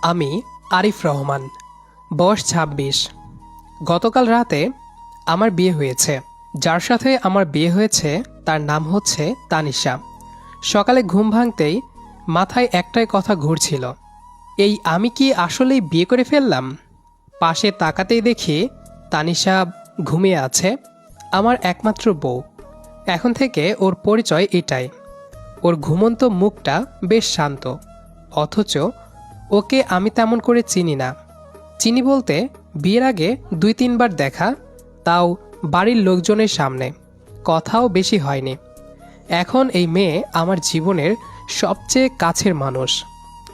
আমি আরিফ রহমান, বয়স ২৬। গতকাল রাতে আমার বিয়ে হয়েছে। যার সাথে আমার বিয়ে হয়েছে তার নাম হচ্ছে তানিশা। সকালে ঘুম ভাঙতেই মাথায় একটাই কথা ঘুরছিল, এই আমি কি আসলেই বিয়ে করে ফেললাম? পাশে তাকাতেই দেখি তানিশা ঘুমিয়ে আছে, আমার একমাত্র বউ। এখন থেকে ওর পরিচয় এটাই। ওর ঘুমন্ত মুখটা বেশ শান্ত, অথচ ওকে আমি তেমন করে চিনি না। চিনি বলতে বিয়ের আগে ২-৩ বার দেখা, তাও বাড়ির লোকজনের সামনে, কথাও বেশি হয়নি। এখন এই মেয়ে আমার জীবনের সবচেয়ে কাছের মানুষ।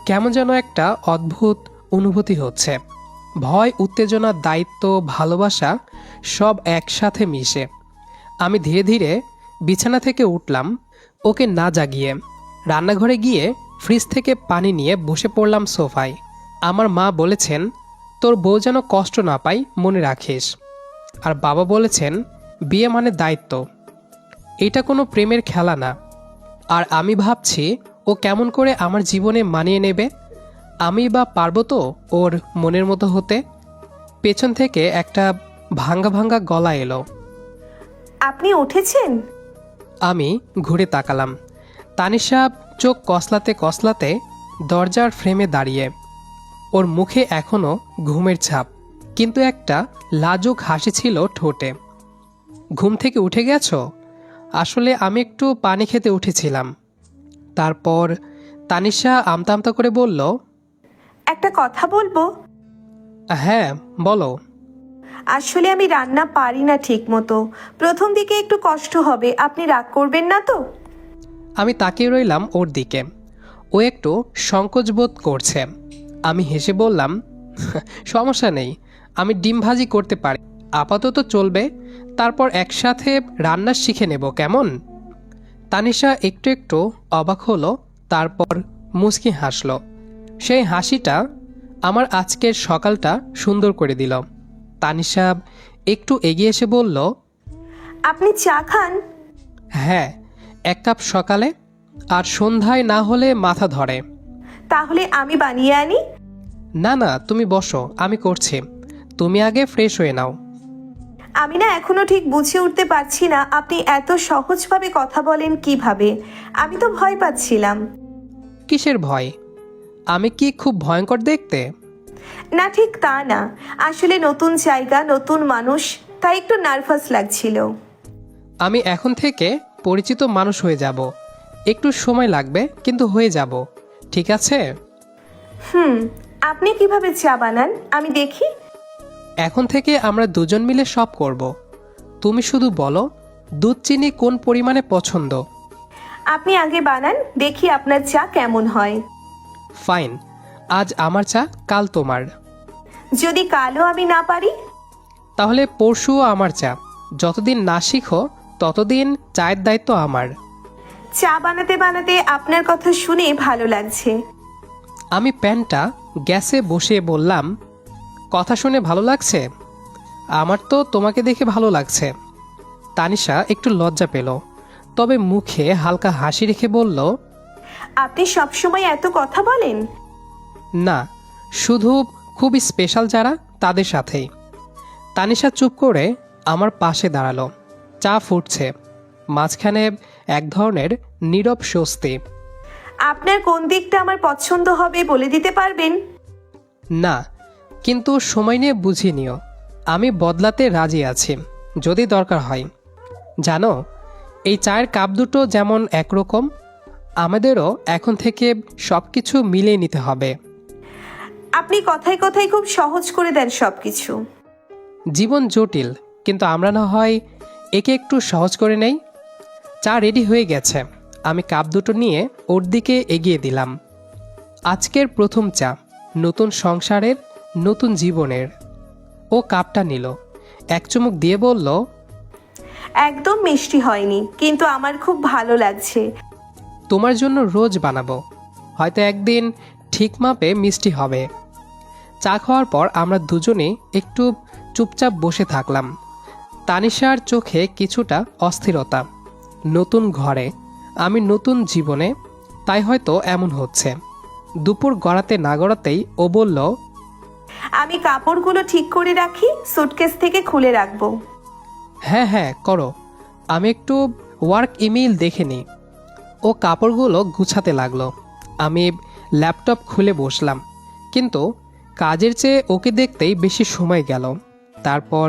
কেমন যেন একটা অদ্ভুত অনুভূতি হচ্ছে, ভয়, উত্তেজনা, দায়িত্ব, ভালোবাসা সব একসাথে মিশে। আমি ধীরে ধীরে বিছানা থেকে উঠলাম, ওকে না জাগিয়ে। রান্নাঘরে গিয়ে ফ্রিজ থেকে পানি নিয়ে বসে পড়লাম সোফায়। আমার মা বলেছেন, তোর বউ যেন কষ্ট না পায় মনে রাখিস। আর বাবা বলেছেন, বিয়ে মানে দায়িত্ব, এটা কোনো প্রেমের খেলা না। আর আমি ভাবছি, ও কেমন করে আমার জীবনে মানিয়ে নেবে? আমি বা পারবো তো ওর মনের মতো হতে? পেছন থেকে একটা ভাঙ্গা ভাঙ্গা গলা এলো। আপনি উঠেছেন? আমি ঘুরে তাকালাম। তানিশা চোখ কসলাতে কসলাতে দরজার ফ্রেমে দাঁড়িয়ে। ওর মুখে এখনো ঘুমের ছাপ, কিন্তু একটা লাজুক হাসি ছিল ঠোঁটে। ঘুম থেকে উঠে গেছো? আসলে আমি একটু পানি খেতে উঠেছিলাম। তারপর তানিশা আমতা আমতা করে বলল, একটা কথা বলবো? হ্যাঁ বলো। আসলে আমি রান্না পারি না ঠিক মতো। প্রথম দিকে একটু কষ্ট হবে, আপনি রাগ করবেন না তো? আমি তাকিয়ে রইলাম ওর দিকে। ও একটু সংকোচ বোধ করছে। আমি হেসে বললাম, সমস্যা নেই, আমি ডিম ভাজি করতে পারি, আপাতত চলবে। তারপর একসাথে রান্না শিখে নেব, কেমন? তানিশা একটু একটু অবাক হলো, তারপর মুচকি হাসল। সেই হাসিটা আমার আজকের সকালটা সুন্দর করে দিল। তানিশা একটু এগিয়ে এসে বলল, আপনি চা খান? হ্যাঁ, 1 কাপ সকালে, আর সন্ধ্যায় না হলে মাথা ধরে। তাহলে আমি বানিয়ে আনি? না না, তুমি বসো, আমি করছি। তুমি আগে ফ্রেশ হয়ে নাও। আমি না এখনো ঠিক বুঝে উঠতে পারছি না আপনি এত সহজভাবে কথা বলেন কিভাবে। আমি তো ভয় পাচ্ছিলাম। কিসের ভয়? আমি কি খুব ভয়ঙ্কর দেখতে? না, ঠিক তা না। আসলে নতুন জায়গা, নতুন মানুষ, তাই একটু নার্ভাস লাগছিল। আমি এখন থেকে পরিচিত মানুষ হয়ে যাব। একটু সময় লাগবে, কিন্তু হয়ে যাব, ঠিক আছে? আপনি কিভাবে চা বানান আমি দেখি। এখন থেকে আমরা দুজন মিলে সব করব। তুমি শুধু বলো, দুধ চিনি কোন পরিমাণে পছন্দ। আপনি আগে বানান, দেখি আপনার চা কেমন হয়। ফাইন, আজ আমার চা, কাল তোমার। যদি কালও আমি না পারি? তাহলে পরশুও আমার চা। যতদিন না শিখো ততদিন চায়ের দায়িত্ব আমার। চা বানাতে বানাতে আপনার কথা শুনে ভালো লাগছে। আমি প্যানটা গ্যাসে বসিয়ে বললাম, কথা শুনে ভালো লাগছে? আমার তো তোমাকে দেখে ভালো লাগছে। তানিশা একটু লজ্জা পেল, তবে মুখে হালকা হাসি রেখে বলল, আপনি সবসময় এত কথা বলেন? না, শুধু খুব স্পেশাল যারা তাদের সাথেই। তানিশা চুপ করে আমার পাশে দাঁড়ালো। চা ফুটছে, মাঝখানে এক ধরনের নীরব স্বস্তি। আপনার কোন দিকটা আমার পছন্দ হবে বলে দিতে পারবেন? না, কিন্তু সময় নিয়ে বুঝিয়ে নিও। আমি বদলাতে রাজি আছি যদি দরকার হয়। জানো, এই চায়ের কাপ দুটো যেমন একরকম, আমাদেরও এখন থেকে সব কিছু মিলিয়ে নিতে হবে। আপনি কথায় কথায় খুব সহজ করে দেন সবকিছু। জীবন জটিল, কিন্তু আমরা না হয় একে একটু সহজ করে নেই। চা রেডি হয়ে গেছে। আমি কাপ দুটো নিয়ে ওর দিকে এগিয়ে দিলাম। আজকের প্রথম চা, নতুন সংসারের, নতুন জীবনের। ও কাপটা নিল, এক চুমুক দিয়ে বলল, একদম মিষ্টি হয়নি, কিন্তু আমার খুব ভালো লাগছে। তোমার জন্য রোজ বানাবো, হয়তো একদিন ঠিক মাপে মিষ্টি হবে। চা খাওয়ার পর আমরা দুজনেই একটু চুপচাপ বসে থাকলাম। তানিশার চোখে কিছুটা অস্থিরতা। নতুন ঘরে, আমি নতুন জীবনে, তাই হয়তো এমন হচ্ছে। দুপুর গড়াতে না গড়াতেই ও বলল, আমি কাপড়গুলো ঠিক করে রাখি, সুটকেস থেকে খুলে রাখবো। হ্যাঁ হ্যাঁ করো, আমি একটু ওয়ার্ক ইমেইল দেখে নিই। ও কাপড়গুলো গুছাতে লাগলো। আমি ল্যাপটপ খুলে বসলাম, কিন্তু কাজের চেয়ে ওকে দেখতেই বেশি সময় গেল। তারপর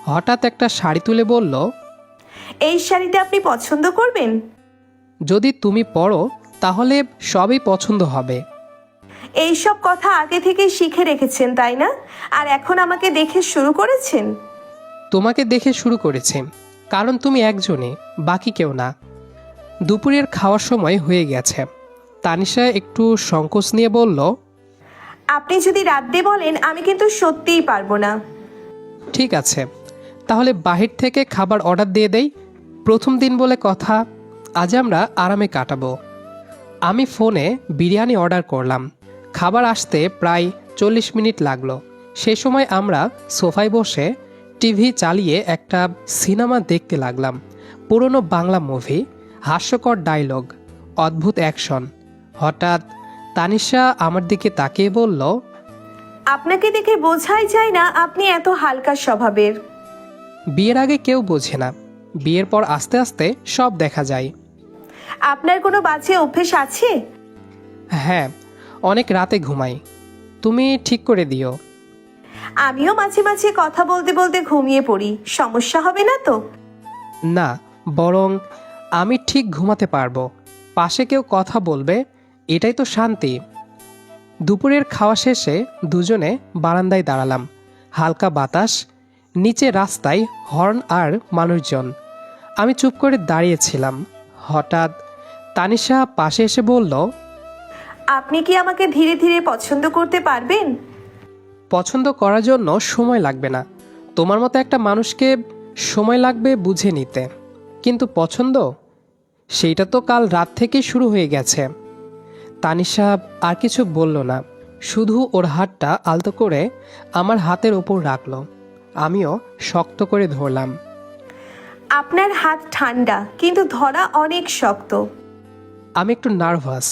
হঠাৎ একটা শাড়ি তুলে বলল, এই শাড়িটা আপনি পছন্দ করবেন? যদি তুমি পরো তাহলে সবই পছন্দ হবে। এইসব কথা আগে থেকে শিখে রেখেছেন তাই না? আর এখন আমাকে দেখে শুরু করেছেন? তোমাকে দেখে শুরু করেছি, কারণ তুমি একজনই, বাকি কেউ না। দুপুরের খাওয়ার সময় হয়ে গেছে। তানিশা একটু সংকোচ নিয়ে বলল, আপনি যদি রাতে বলেন আমি কিন্তু সত্যিই পারবো না। ঠিক আছে, তাহলে বাহির থেকে খাবার অর্ডার দিয়ে দেই। প্রথম দিন বলে কথা, আজ আমরা আরামে কাটাবো। আমি ফোনে বিরিয়ানি অর্ডার করলাম। খাবার আসতে প্রায় 40 মিনিট লাগলো। সেই সময় আমরা সোফায় বসে টিভি চালিয়ে একটা সিনেমা দেখতে লাগলাম। পুরনো বাংলা মুভি, হাস্যকর ডায়লগ, অদ্ভুত অ্যাকশন। হঠাৎ তানিশা আমার দিকে তাকিয়ে বলল, আপনাকে দেখে বোঝাই যায় না আপনি এত হালকা স্বভাবের। বিয়ের আগে কেউ বোঝে না, বিয়ের পর আস্তে আস্তে সব দেখা যায়। আপনার কোনো বাজে অভ্যেস আছে? হ্যাঁ, অনেক রাতে ঘুমাই। তুমি ঠিক করে দিও। আমিও মাঝে মাঝে কথা বলতে বলতে ঘুমিয়ে পড়ি, সমস্যা হবে না তো? না, বরং আমি ঠিক ঘুমাতে পারবো। পাশে কেউ কথা বলবে, এটাই তো শান্তি। দুপুরের খাওয়া শেষে দুজনে বারান্দায় দাঁড়ালাম। হালকা বাতাস, নিচে রাস্তায় হর্ন আর মানুষজন। আমি চুপ করে দাঁড়িয়েছিলাম। হঠাৎ তানিশা পাশে এসে বলল, আপনি কি আমাকে ধীরে ধীরে পছন্দ করতে পারবেন? পছন্দ করার জন্য সময় লাগবে না। তোমার মতো একটা মানুষকে সময় লাগবে বুঝে নিতে, কিন্তু পছন্দ, সেইটা তো কাল রাত থেকেই শুরু হয়ে গেছে। তানিশা আর কিছু বলল না, শুধু ওর হাতটা আলতো করে আমার হাতের ওপর রাখলো। আমিও শক্ত করে ধরলাম। আপনার হাত ঠান্ডা, কিন্তু ধরা অনেক শক্ত। আমি একটু নার্ভাস।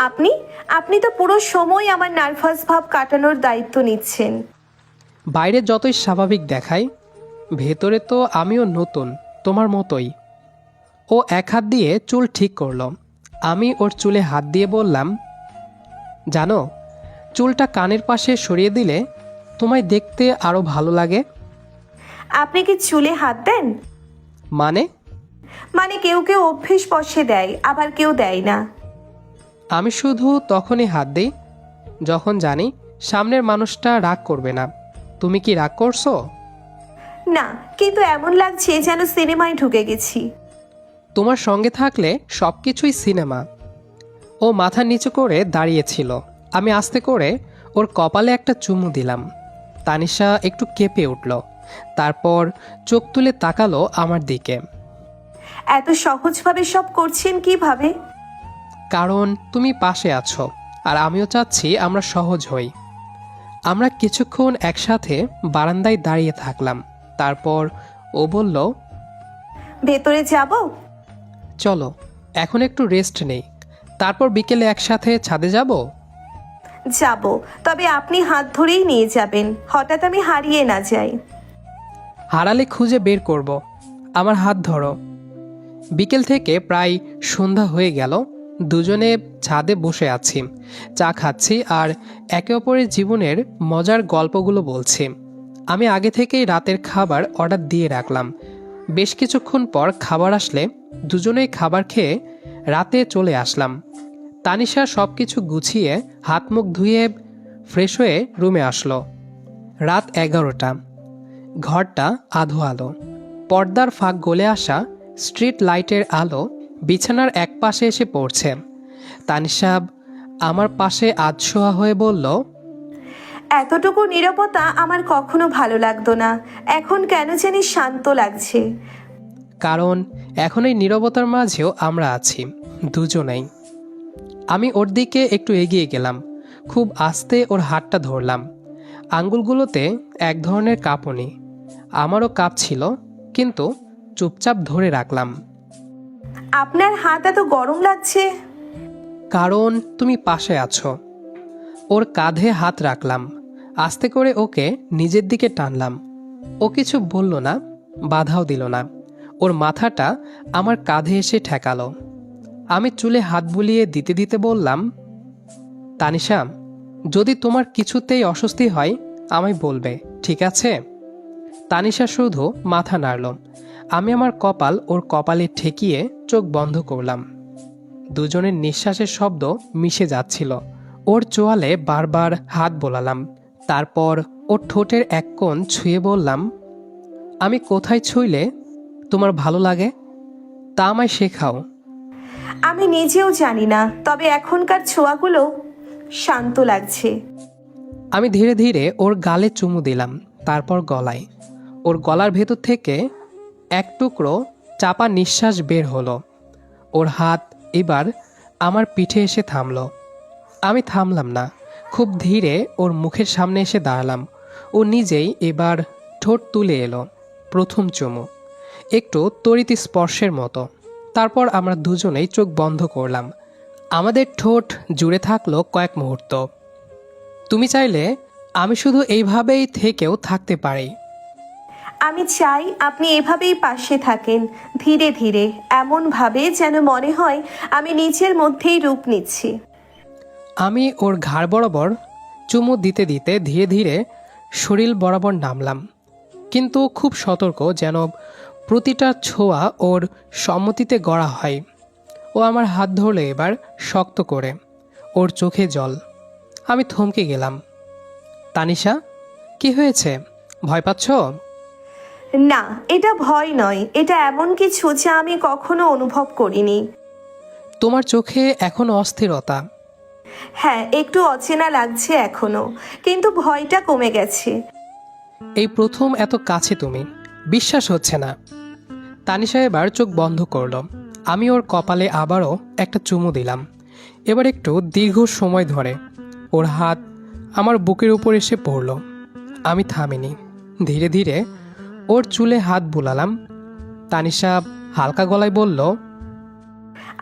আপনি আপনি তো পুরো সময় আমার নার্ভাস ভাব কাটানোর দায়িত্ব নিচ্ছেন। বাইরে যতই স্বাভাবিক দেখাই, ভেতরে তো আমিও নতুন, তোমার মতোই। ও এক হাত দিয়ে চুল ঠিক করলো। আমি ওর চুলে হাত দিয়ে বললাম, জানো, চুলটা কানের পাশে সরিয়ে দিলে তোমায় দেখতে আরো ভালো লাগে। আপনি কি চুলে হাত দেন? মানে? মানে কেউ কেউ অভ্যেস বশে দেয়, আবার কেউ দেয় না। আমি শুধু তখনই হাত দিই যখন জানি সামনের মানুষটা রাগ করবে না। তুমি কি রাগ করছো? না, কিন্তু এমন লাগছে যেন সিনেমায় ঢুকে গেছি। তোমার সঙ্গে থাকলে সব কিছুই সিনেমা। ও মাথা নিচু করে দাঁড়িয়েছিল। আমি আস্তে করে ওর কপালে একটা চুমু দিলাম। তানিশা একটু কেঁপে উঠল, তারপর চোখ তুলে তাকালো আমার দিকে। এত সহজভাবে সব করছেন কিভাবে? কারণ তুমি পাশে আছো, আর আমিও চাচ্ছি আমরা সহজ হই। আমরা কিছুক্ষণ একসাথে বারান্দায় দাঁড়িয়ে থাকলাম। তারপর ও বলল, ভেতরে যাব? চলো এখন একটু রেস্ট নেই, তারপর বিকেলে একসাথে ছাদে যাব। যাব, তবে আপনি হাত ধরেই নিয়ে যাবেন, হঠাৎ আমি হারিয়ে না যাই। হারালে খুঁজে বের করব। আমার হাত ধরো। বিকেল থেকে প্রায় সন্ধ্যা হয়ে গেল। দুজনে ছাদে বসে আছি, চা খাচ্ছি আর একে অপরের জীবনের মজার গল্পগুলো বলছি। আমি আগে থেকেই রাতের খাবার অর্ডার দিয়ে রাখলাম। বেশ কিছুক্ষণ পর খাবার আসলে দুজনেই খাবার খেয়ে রাতে চলে আসলাম। তানিশা সব কিছু গুছিয়ে হাত মুখ ধুয়ে ফ্রেশ হয়ে রুমে আসলো। রাত 11টা। ঘরটা আধো আলো। পর্দার ফাঁক গলে আসা স্ট্রিট লাইটের আলো বিছানার এক পাশে এসে পড়ছে। তানিশা আমার পাশে আধশোয়া হয়ে বলল, এতটুকু নীরবতা আমার কখনো ভালো লাগতো না, এখন কেন জানি শান্ত লাগছে। কারণ এখন এই নীরবতার মাঝেও আমরা আছি, দুজনেই। আমি ওর দিকে একটু এগিয়ে গেলাম, খুব আস্তে ওর হাতটা ধরলাম। আঙ্গুলগুলোতে এক ধরনের কাঁপুনি। আমারও কাঁপছিল, কিন্তু চুপচাপ ধরে রাখলাম। আপনার হাত এত গরম লাগছে। কারণ তুমি পাশে আছো। ওর কাঁধে হাত রাখলাম, আস্তে করে ওকে নিজের দিকে টানলাম। ও কিছু বলল না, বাধাও দিল না। ওর মাথাটা আমার কাঁধে এসে ঠেকালো। আমি চুলে হাত বুলিয়ে দিতে দিতে বললাম, তানিশা, যদি তোমার কিছুতেই অস্বস্তি হয় আমায় বলবে, ঠিক আছে? তানিশা শুধু মাথা নাড়ল। আমি আমার কপাল ওর কপালে ঠেকিয়ে চোখ বন্ধ করলাম। দুজনের নিঃশ্বাসের শব্দ মিশে যাচ্ছিল। ওর চোয়ালে বারবার হাত বোলালাম। তারপর ওর ঠোঁটের এক কোণ ছুঁয়ে বললাম, আমি কোথায় ছুঁইলে তোমার ভালো লাগে তা আমায় শেখাও। আমি নিজেও জানি না, তবে এখনকার ছোঁয়াগুলো শান্ত লাগছে। আমি ধীরে ধীরে ওর গালে চুমু দিলাম, তারপর গলায়। ওর গলার ভেতর থেকে এক টুকরো চাপা নিঃশ্বাস বের হলো। ওর হাত এবার আমার পিঠে এসে থামলো। আমি থামলাম না, খুব ধীরে ওর মুখের সামনে এসে দাঁড়ালাম। ও নিজেই এবার ঠোঁট তুলে এলো। প্রথম চুমু, একটু তড়িৎ স্পর্শের মতো। তারপর আমরা দুজনেই চোখ বন্ধ করলাম। আমাদের ঠোঁট জুড়ে থাকলো কয়েক মুহূর্ত। তুমি চাইলে আমি শুধু এইভাবেই থেকেও থাকতে পারি। আমি চাই আপনি এভাবেই পাশে থাকেন, ধীরে ধীরে, এমনভাবে যেন মনে হয় আমি নিজের মধ্যেই রূপ নিচ্ছি। আমি ওর ঘাড় বরাবর চুমু দিতে দিতে ধীরে ধীরে শরীর বরাবর নামলাম, কিন্তু খুব সতর্ক, যেন প্রতিটা ছোঁয়া ওর সম্মতিতে গড়া হয়। ও আমার হাত ধরলে এবার শক্ত করে। ওর চোখে জল। আমি থমকে গেলাম। তানিশা, কি হয়েছে? ভয় পাচ্ছ? না, এটা ভয় নয়, এটা এমন কিছু যা আমি কখনো অনুভব করিনি। তোমার চোখে এখনো অস্থিরতা। হ্যাঁ, একটু অচেনা লাগছে এখনো, কিন্তু ভয়টা কমে গেছে। এই প্রথম এত কাছে তুমি, বিশ্বাস হচ্ছে না। তানিশা এবার চোখ বন্ধ করল। আমি ওর কপালে আবারও একটা চুমু দিলাম, এবার একটু দীর্ঘ সময় ধরে। ওর হাত আমার বুকের উপর এসে পড়ল। আমি থামিনি, ধীরে ধীরে ওর চুলে হাত বুলালাম। তানিশা হালকা গলায় বলল,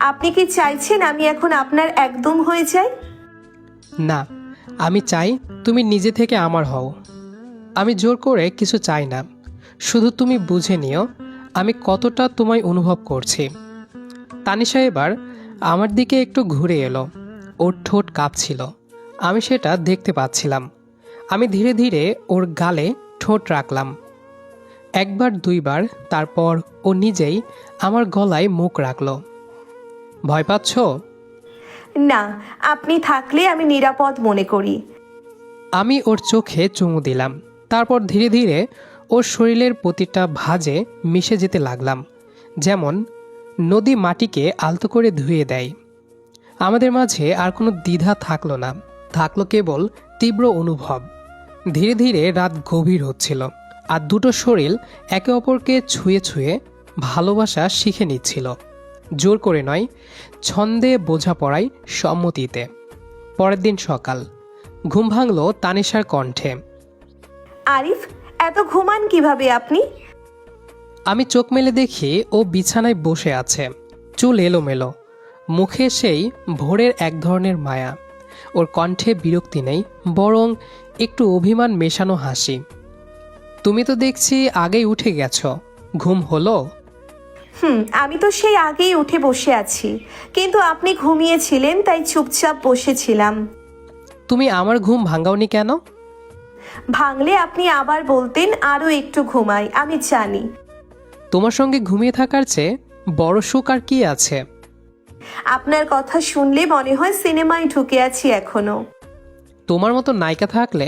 আপনি কি চাইছেন আমি এখন আপনার একদম হয়ে যাই? না, আমি চাই তুমি নিজে থেকে আমার হও। আমি জোর করে কিছু চাই না, শুধু তুমি বুঝে নিও আমি কতটা তোমায় অনুভব করছি। তানিশা এবার আমার দিকে একটু ঘুরে এলো। ওর ঠোঁট কাঁপছিল, আমি সেটা দেখতে পাচ্ছিলাম। আমি ধীরে ধীরে ওর গালে ঠোঁট রাখলাম, একবার দুইবার, তারপর ও নিজেই আমার গলায় মুখ রাখলো। ভয় পাচ্ছ? না, আপনি থাকলে আমি নিরাপদ মনে করি। আমি ওর চোখে চুমু দিলাম, তারপর ধীরে ধীরে ওর শরীরের প্রতিটা ভাঁজে মিশে যেতে লাগলাম, যেমন নদী মাটিকে আলতো করে ধুয়ে দেয়। আমাদের মাঝে আর কোনো দ্বিধা থাকলো না, থাকলো কেবল তীব্র অনুভব। ধীরে ধীরে রাত গভীর হচ্ছিল, আর দুটো শরীর একে অপরকে ছুঁয়ে ছুঁয়ে ভালোবাসা শিখে নিচ্ছিল। জোর করে নয়, ছন্দে বোঝাপড়ায়, সম্মতিতে। পরের দিন সকাল। ঘুম ভাঙল তানিশার কণ্ঠে। আরিফ, এত ঘুমান কিভাবে আপনি? আমি চোখ মেলে দেখি ও বিছানায় বসে আছে, চুল এলোমেলো, মুখে সেই ভোরের এক ধরনের মায়া। ওর কণ্ঠে বিরক্তি নেই, বরং একটু অভিমান মেশানো হাসি। তুমি তো দেখছি আগেই উঠে গেছো, ঘুম হলো? আমি তো সেই আগেই উঠে বসে আছি, কিন্তু আপনি ঘুমিয়েছিলেন তাই চুপচাপ বসেছিলাম। তুমি আমার ঘুম ভাঙাওনি কেন? ভাঙলে আপনি আবার বলতেন আরো একটু ঘুমাই, আমি জানি। তোমার সঙ্গে ঘুমিয়ে থাকার চেয়ে বড় সুখ আর কি আছে? আপনার কথা শুনলে মনে হয় সিনেমায় ঢুকে আছি এখনো। তোমার মতো নায়িকা থাকলে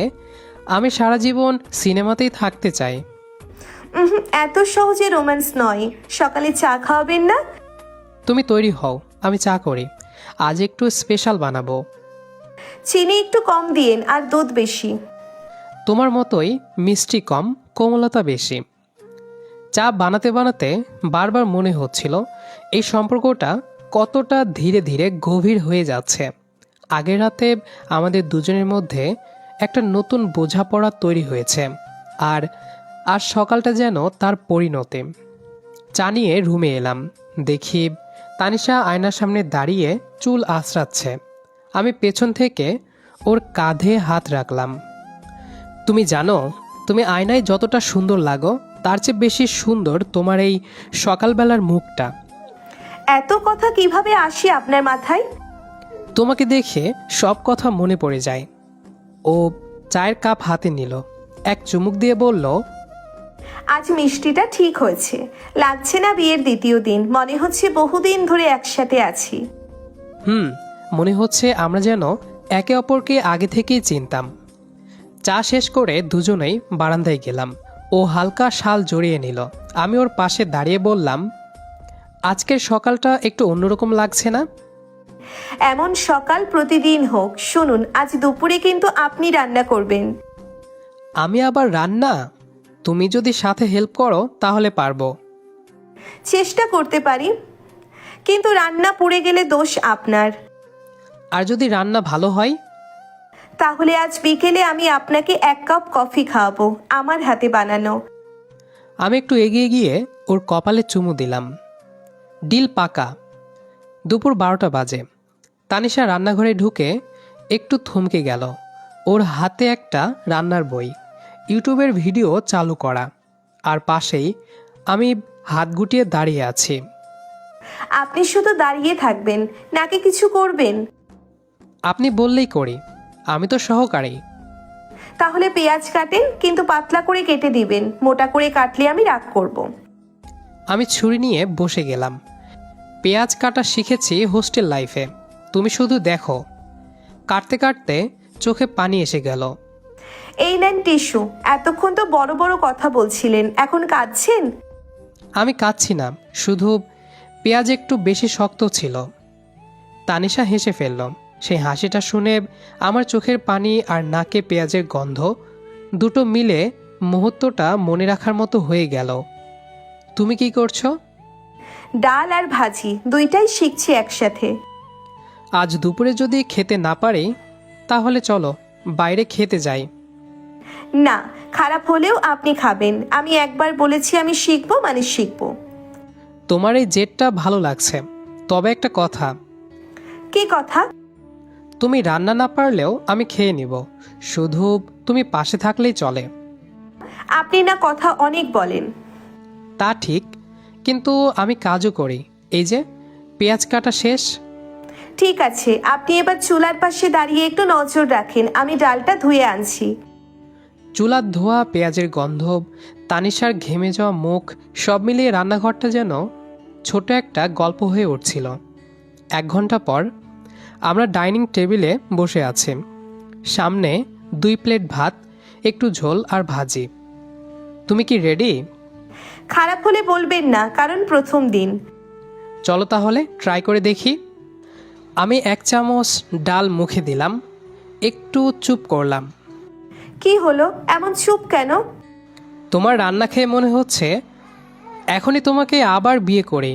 আমি সারা জীবন সিনেমাতেই থাকতে চাই। এত সহজে রোম্যান্স নয়। সকালে চা খাওয়াবেন না? তুমি তৈরি হও, আমি চা করি। আজ একটু স্পেশাল বানাবো। চিনি একটু কম দিয়েন আর দুধ বেশি। তোমার মতোই মিষ্টি কম, কোমলতা বেশি। চা বানাতে বানাতে বারবার মনে হচ্ছিল এই সম্পর্কটা কতটা ধীরে ধীরে গভীর হয়ে যাচ্ছে। আগের রাতে আমাদের দুজনের মধ্যে একটা নতুন বোঝাপড়া তৈরি হয়েছে, আর আজ সকালটা যেন তার পরিণতি। চা নিয়ে রুমে এলাম, দেখি তানিশা আয়নার সামনে দাঁড়িয়ে চুল আঁচড়াচ্ছে। আমি পেছন থেকে ওর কাঁধে হাত রাখলাম। তুমি জানো, তুমি আয়নায় যতটা সুন্দর লাগো তার চেয়ে বেশি সুন্দর তোমার এই সকালবেলার মুখটা। এত কথা কিভাবে আসে আপনার মাথায়? তোমাকে দেখে সব কথা মনে পড়ে যায়। ও চায়ের কাপ হাতে নিল, এক চুমুক দিয়ে বলল, আজ মিষ্টিটা ঠিক হয়েছে। লাগছে না বিয়ের দ্বিতীয় দিন, মনে হচ্ছে বহুদিন ধরে একসাথে আছি। মনে হচ্ছে আমরা যেন একে অপরকে আগে থেকেই চিনতাম। চা শেষ করে দুজনেই বারান্দায় গেলাম। ও হালকা শাল জড়িয়ে নিল। আমি ওর পাশে দাঁড়িয়ে বললাম, আজকের সকালটা একটু অন্যরকম লাগছে না? এমন সকাল প্রতিদিন হোক। শুনুন, আজ দুপুরে কিন্তু আপনি রান্না করবেন। আমি আবার রান্না? তুমি যদি সাথে হেল্প করো তাহলে পারবো। চেষ্টা করতে পারি, কিন্তু রান্না পুড়ে গেলে দোষ আপনার। আর যদি রান্না ভালো হয়? তাহলে আজ বিকেলে আমি আপনাকে 1 কাপ কফি খাওয়াবো, আমার হাতে বানানো। আমি একটু এগিয়ে গিয়ে ওর কপালে চুমু দিলাম। ডিল পাকা। দুপুর 12টা বাজে। তানিশা রান্নাঘরে ঢুকে একটু থমকে গেল। ওর হাতে একটা রান্নার বই, ইউটিউবের ভিডিও চালু করা, আর পাশেই আমি হাত গুটিয়ে দাঁড়িয়ে আছি। আপনি শুধু দাঁড়িয়ে থাকবেন নাকি কিছু করবেন? আপনি বললেই করি, আমি তো সহকারী। তাহলে পেঁয়াজ কাটেন, কিন্তু পাতলা করে কেটে দিবেন, মোটা করে কাটলে আমি রাগ করব। আমি ছুরি নিয়ে বসে গেলাম। পেঁয়াজ কাটা শিখেছি হোস্টেল লাইফে, তুমি শুধু দেখো। কাটতে কাটতে চোখে পানি এসে গেল। এই নেন টিস্যু। এতক্ষণ তো বড় বড় কথা বলছিলেন, এখন কাঁদছেন? আমি কাঁদছি না, শুধু পেঁয়াজ একটু বেশি শক্ত ছিল। তানিশা হেসে ফেলল। সেই হাসিটা শুনে আমার চোখের পানি আর নাকে পেঁয়াজের গন্ধ দুটো মিলে মুহূর্তটা মনে রাখার মতো হয়ে গেল। তুমি কি করছো? ডাল আর ভাজি দুইটাই শিখছি একসাথে। আজ দুপুরে যদি খেতে না পারি তাহলে চলো বাইরে খেতে যাই। না, খারাপ হলেও আপনি খাবেন। আমি একবার বলেছি আমি শিখবো মানে শিখবো। তোমার এই জেদটা ভালো লাগছে, তবে একটা কথা। কি কথা? তুমি রান্না না পারলেও আমি খেয়ে নিব, শুধু তুমি পাশে থাকলেই চলে। আপনি না কথা অনেক বলেন। তা ঠিক, কিন্তু আমি কাজও করি। এই যে পেঁয়াজ কাটা শেষ। ঠিক আছে, আপনি এবার চুলার পাশে দাঁড়িয়ে একটু নজর রাখেন, আমি ডালটা ধুয়ে আনছি। চুলার ধোয়া, পেঁয়াজের গন্ধ, তানিশার ঘেমে যাওয়া মুখ, সব মিলিয়ে রান্নাঘরটা যেন ছোট একটা গল্প হয়ে উঠছিল। 1 ঘন্টা পর আমরা ডাইনিং টেবিলে বসে আছি। সামনে 2 প্লেট ভাত, একটু ঝোল আর ভাজি। তুমি কি রেডি? খারাপ হলে বলবেন না, কারণ প্রথম দিন। চলো তাহলে ট্রাই করে দেখি। আমি 1 চামচ ডাল মুখে দিলাম, একটু চুপ করলাম। কি হলো, এমন চুপ কেন? তোমার রান্না খেয়ে মনে হচ্ছে এখনই তোমাকে আবার বিয়ে করি।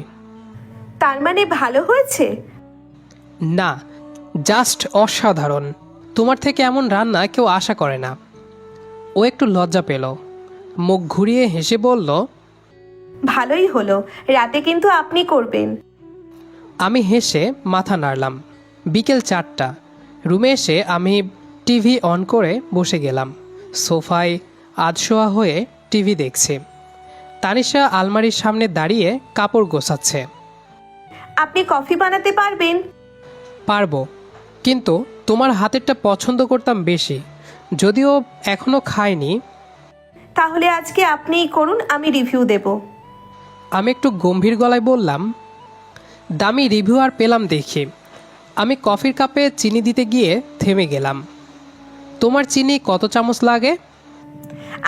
তার মানে ভালো হয়েছে? না, জাস্ট অসাধারণ। তোমার থেকে এমন রান্না কেউ আশা করে না। ও একটু লজ্জা পেল, মুখ ঘুরিয়ে হেসে বলল, ভালোই হলো, রাতে কিন্তু আপনি করবেন। আমি হেসে মাথা নাড়লাম। বিকেল 4টা। রুমে এসে আমি টিভি অন করে বসে গেলাম। সোফায় আধশোয়া হয়ে টিভি দেখছি। তানিশা আলমারির সামনে দাঁড়িয়ে কাপড় গোছাচ্ছে। আপনি কফি বানাতে পারবেন? পারবো, কিন্তু তোমার হাতেরটা পছন্দ করতাম বেশি, যদিও এখনো খাইনি। তাহলে আজকে আপনিই করুন, আমি রিভিউ দেব। আমি একটু গম্ভীর গলায় বললাম, দামি রিভিউ আর পেলাম দেখি। আমি কফির কাপে চিনি দিতে গিয়ে থেমে গেলাম। তোমার চিনি কত চামচ লাগে?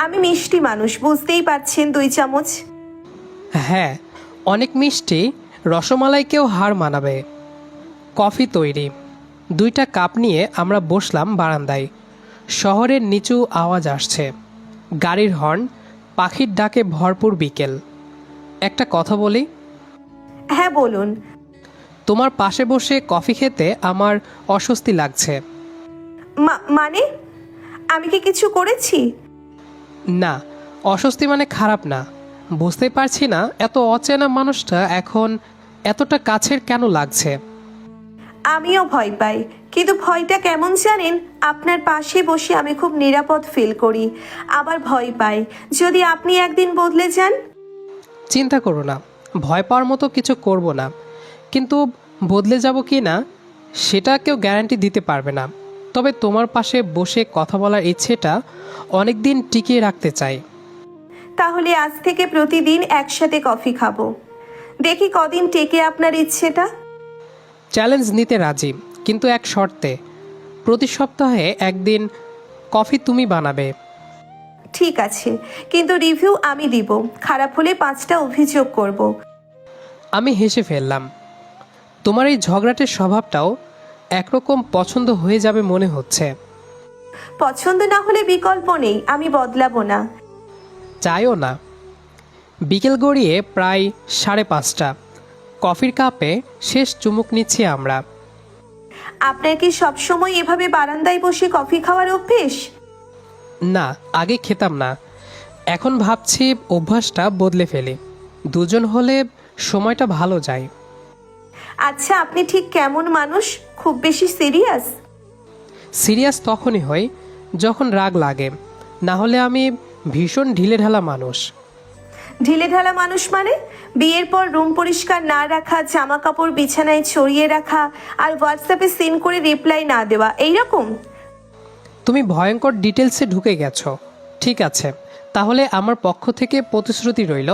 আমি মিষ্টি মানুষ, বুঝতেই পারছেন, 2 চামচ। হ্যাঁ, অনেক মিষ্টি, রসমালাইকেও হার মানাবে। কফি তৈরি। 2টা কাপ নিয়ে আমরা বসলাম বারান্দায়। শহরের নিচু আওয়াজ আসছে, গাড়ির হর্ন, পাখির ডাকে ভরপুর বিকেল। একটা কথা বলি? হ্যাঁ বলুন। তোমার পাশে বসে কফি খেতে আমার অস্বস্তি লাগছে। মানে আমি কি কিছু করেছি? না, অস্বস্তি মানে খারাপ না। বুঝতে পারছি না এত অচেনা মানুষটা এখন এতটা কাছের কেন লাগছে? আমিও ভয় পাই, কিন্তু ভয়টা কেমন জানেন? আপনার পাশে বসে আমি খুব নিরাপদ ফিল করি, আবার ভয় পাই যদি আপনি একদিন বদলে যান। চিন্তা করো না, ভয় পাওয়ার মতো কিছু করব না। কিন্তু বদলে যাব কি না সেটা কেউ গ্যারান্টি দিতে পারবে না। তবে তোমার পাশে বসে কথা বলার ইচ্ছেটা অনেক দিন টিকিয়ে রাখতে চাই। তাহলে আজ থেকে প্রতিদিন একসাথে কফি খাবো, দেখি কদিন টেকে আপনার ইচ্ছেটা। চ্যালেঞ্জ নিতে রাজি, কিন্তু এক শর্তে। প্রতি সপ্তাহে একদিন কফি তুমি বানাবে। ঠিক আছে, কিন্তু রিভিউ আমি দিব, খারাপ হলে 5টা অভিযোগ করব। আমি হেসে ফেললাম। তোমার এই ঝগড়াটের স্বভাবটাও একরকম পছন্দ হয়ে যাবে মনে হচ্ছে। পছন্দ না হলে বিকল্প নেই, আমি বদলাবো না। চাইও না। বিকেল গড়িয়ে প্রায় 5:30। কফির কাপে শেষ চুমুক নিচ্ছি আমরা। আপনার কি সবসময় এভাবে বারান্দায় বসে কফি খাওয়ার অভ্যেস? না, আগে খেতাম না। এখন ভাবছি অভ্যাসটা বদলে ফেলি। দুজন হলে সময়টা ভালো যায়। আচ্ছা, আপনি ঠিক কেমন মানুষ? খুব বেশি সিরিয়াস? সিরিয়াস তখনই হই যখন রাগ লাগে, না হলে আমি ভীষণ ঢিলেঢালা মানুষ। ঢিলেঢালা মানুষ মানে? বিয়ের পর রুম পরিষ্কার না রাখা, জামা কাপড় বিছানায় ছড়িয়ে রাখা, আর হোয়াটসঅ্যাপে সিন করে রিপ্লাই না দেওয়া, এইরকম? তুমি ভয়ঙ্কর ডিটেলসে ঢুকে গেছো। ঠিক আছে, তাহলে আমার পক্ষ থেকে প্রতিশ্রুতি রইল,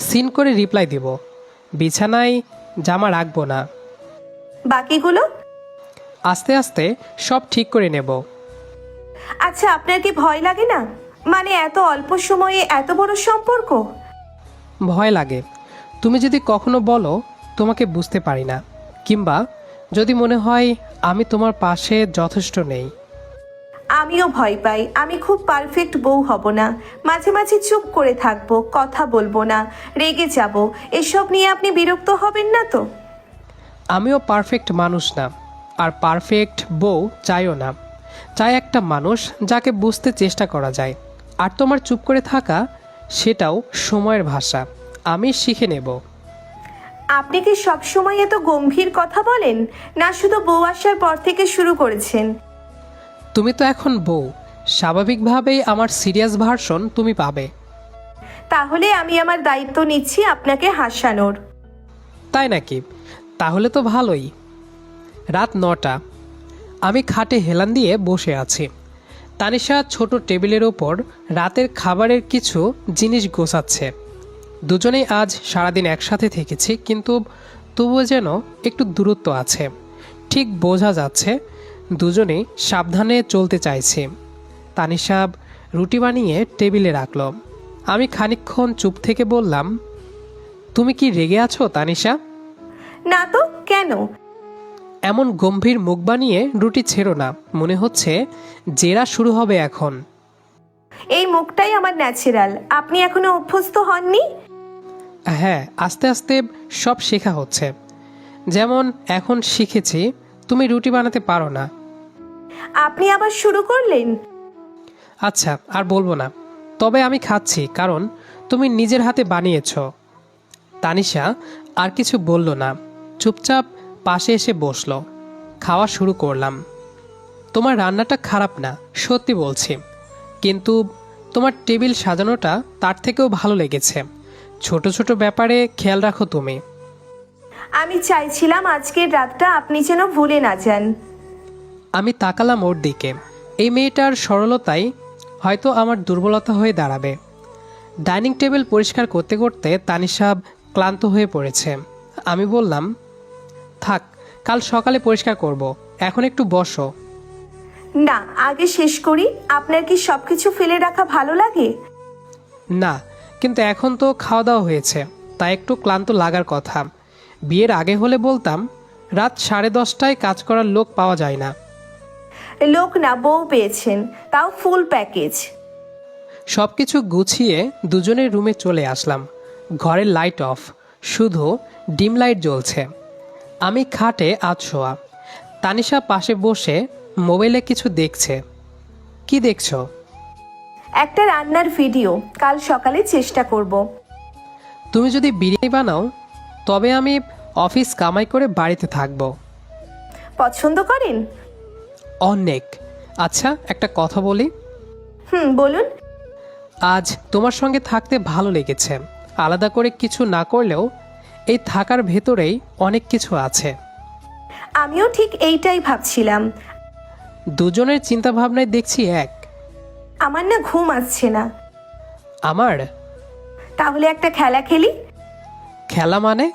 সিন করে রিপ্লাই দিব। বিছানায় জামা রাখবো না। বাকিগুলো? আস্তে আস্তে সব ঠিক করে নেব। আচ্ছা, আপনার কি ভয় লাগে না? মানে এত অল্প সময়ে এত বড় সম্পর্ক? ভয় লাগে। তুমি যদি কখনো বলো তোমাকে বুঝতে পারি না, কিংবা যদি মনে হয় আমি তোমার পাশে যথেষ্ট নেই। আমিও ভয় পাই আমি খুব পারফেক্ট বউ হব না। মাঝে মাঝে চুপ করে থাকবো, কথা বলবো না, রেগে যাব। এসব নিয়ে আপনি বিরক্ত হবেন না তো? আমিও পারফেক্ট মানুষ না, আর পারফেক্ট বউ চাইও না। চাই একটা মানুষ যাকে বুঝতে চেষ্টা করা যায়। আর তোমার চুপ করে থাকা, সেটাও সময়ের ভাষা। আমি শিখে নেব। আপনি কি সবসময় এত গম্ভীর কথা বলেন, না শুধু বউ আসার পর থেকে শুরু করেছেন? তুমি তো এখন বউ, স্বাভাবিকভাবেই আমার সিরিয়াস ভার্সন তুমি পাবে। তাহলে আমি আমার দায়িত্ব নিচ্ছি আপনাকে হাসানোর। তাই নাকি? তাহলে তো ভালোই। রাত 9টা। আমি খাটে হেলান দিয়ে বসে আছি। তানিশা ছোট টেবিলের ওপর রাতের খাবারের কিছু জিনিস গোছাচ্ছে। দুজনেই আজ সারাদিন একসাথে থেকেছি, কিন্তু তবুও যেন একটু দূরত্ব আছে। ঠিক বোঝা যাচ্ছে দুজনেই সাবধানে চলতে চাইছি। তানিশা রুটি বানিয়ে টেবিলে রাখলো। আমি খানিকক্ষণ চুপ থেকে বললাম, তুমি কি রেগে আছো তানিশা? না তো, কেন? এমন গম্ভীর মুখ বানিয়ে রুটি ছেড়ো না, মনে হচ্ছে জেরা শুরু হবে এখন। এই মুখটাই আমার ন্যাচারাল, আপনি এখনো অভ্যস্ত হননি। হ্যাঁ, আস্তে আস্তে সব শেখা হচ্ছে। যেমন এখন শিখেছি তুমি রুটি বানাতে পারো না। আপনি আবার শুরু করলেন? আচ্ছা, আর বলবো না। তবে আমি খাচ্ছি, কারণ তুমি নিজের হাতে বানিয়েছ। তানিশা আর কিছু বলল না, চুপচাপ পাশে এসে বসলো। খাওয়া শুরু করলাম। তোমার রান্নাটা খারাপ না, সত্যি বলছি, কিন্তু তোমার টেবিল সাজানোটা তার থেকেও ভালো লেগেছে। ছোট ছোট ব্যাপারে খেয়াল রাখো তুমি। আমি চাইছিলাম আজকের রাতটা আপনি যেন ভুলে না যান। আমি তাকালাম ওর দিকে। এই মেয়েটার সরলতাই হয়তো আমার দুর্বলতা হয়ে দাঁড়াবে। ডাইনিং টেবিল পরিষ্কার করতে করতে তানিশা ক্লান্ত হয়ে পড়েছে। আমি বললাম, থাক, কাল সকালে পরিষ্কার করব, এখন একটু বসো। না, আগে শেষ করি। আপনার কি সবকিছু ফেলে রাখা ভালো লাগে? না, কিন্তু এখন তো খাওয়া দাওয়া হয়েছে, তাই একটু ক্লান্ত লাগার কথা। বিয়ের আগে হলে বলতাম, রাত 10:30টায় কাজ করার লোক পাওয়া যায় না। লোক না, বউ পেয়েছেন, তাও ফুল প্যাকেজ। সব কিছু গুছিয়ে দুজনের রুমে চলে আসলাম। ঘরের লাইট অফ, শুধু ডিম লাইট জ্বলছে। আমি খাটে শোয়া। তানিশা পাশে বসে মোবাইলে কিছু দেখছে। কি দেখছো? একটা রান্নার ভিডিও, কাল সকালে চেষ্টা করব। তুমি যদি বিরিয়ানি বানাও তবে আমি অফিস কামাই করে বাড়িতে থাকবো। পছন্দ করেন? অনেক। আচ্ছা, একটা কথা বলি। বলুন। আজ তোমার সঙ্গে থাকতে ভালো লেগেছে। আলাদা করে কিছু না করলেও এই থাকার ভেতরেই অনেক কিছু আছে। আমিও ঠিক এইটাই ভাবছিলাম। দুজনের চিন্তা ভাবনায় দেখছি এক। আমার না ঘুম আসছে না। আমার? তাহলে একটা খেলা খেলি। খেলা মানে?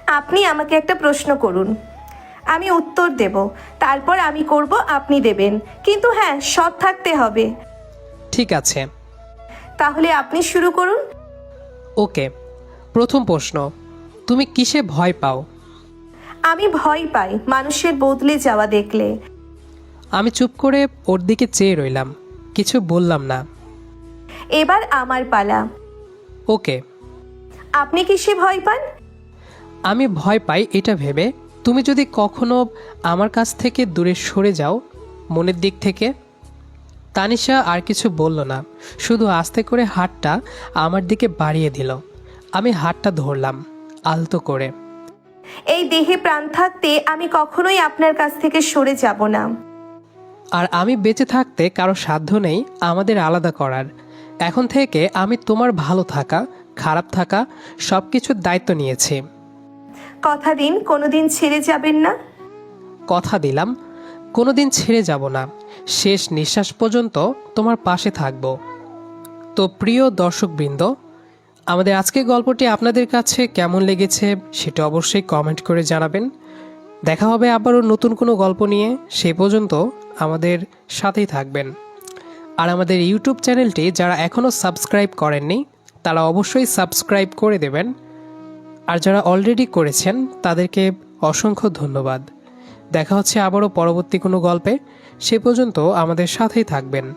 আপনি আমাকে একটা প্রশ্ন করুন, আমি উত্তর দেব, তারপর আমি করব, আপনি দেবেন, কিন্তু হ্যাঁ, সৎ থাকতে হবে। ঠিক আছে। তাহলে আপনি শুরু করুন। ওকে, প্রথম প্রশ্ন, তুমি কিসে ভয় পাও? আমি ভয় পাই মানুষের বদলে যাওয়া দেখলে। আমি চুপ করে ওর দিকে চেয়ে রইলাম, কিছু বললাম না। এবার আমার পালা। ওকে। আপনি কিসে ভয় পান? আমি ভয় পাই এটা ভেবে তুমি যদি কখনো আমার কাছ থেকে দূরে সরে যাও, মনের দিক থেকে। তানিশা আর কিছু বলল না, শুধু আস্তে করে হাতটা আমার দিকে বাড়িয়ে দিল। আমি হাতটা ধরলাম আলতো করে। এই দেহে প্রাণ থাকতে আমি কখনোই আপনার কাছ থেকে সরে যাব না। আর আমি বেঁচে থাকতে কারো সাধ্য নেই আমাদের আলাদা করার। এখন থেকে আমি তোমার ভালো থাকা, খারাপ থাকা সব কিছুর দায়িত্ব নিয়েছি। কথা দিন কোনোদিন ছেড়ে যাবেন না। কথা দিলাম কোনোদিন ছেড়ে যাব না, শেষ নিঃশ্বাস পর্যন্ত তোমার পাশে থাকব। তো প্রিয় দর্শকবৃন্দ, আমাদের আজকের গল্পটি আপনাদের কাছে কেমন লেগেছে সেটা অবশ্যই কমেন্ট করে জানাবেন। দেখা হবে আবারও নতুন কোনো গল্প নিয়ে, সেই পর্যন্ত আমাদের সাথেই থাকবেন। আর আমাদের ইউটিউব চ্যানেলটি যারা এখনও সাবস্ক্রাইব করেননি তারা অবশ্যই সাবস্ক্রাইব করে দেবেন। আর যারা অলরেডি করেছেন তাদেরকে অসংখ্য ধন্যবাদ। দেখা হচ্ছে আবারও পরবর্তী কোনো গল্পে, সে পর্যন্ত আমাদের সাথেই থাকবেন।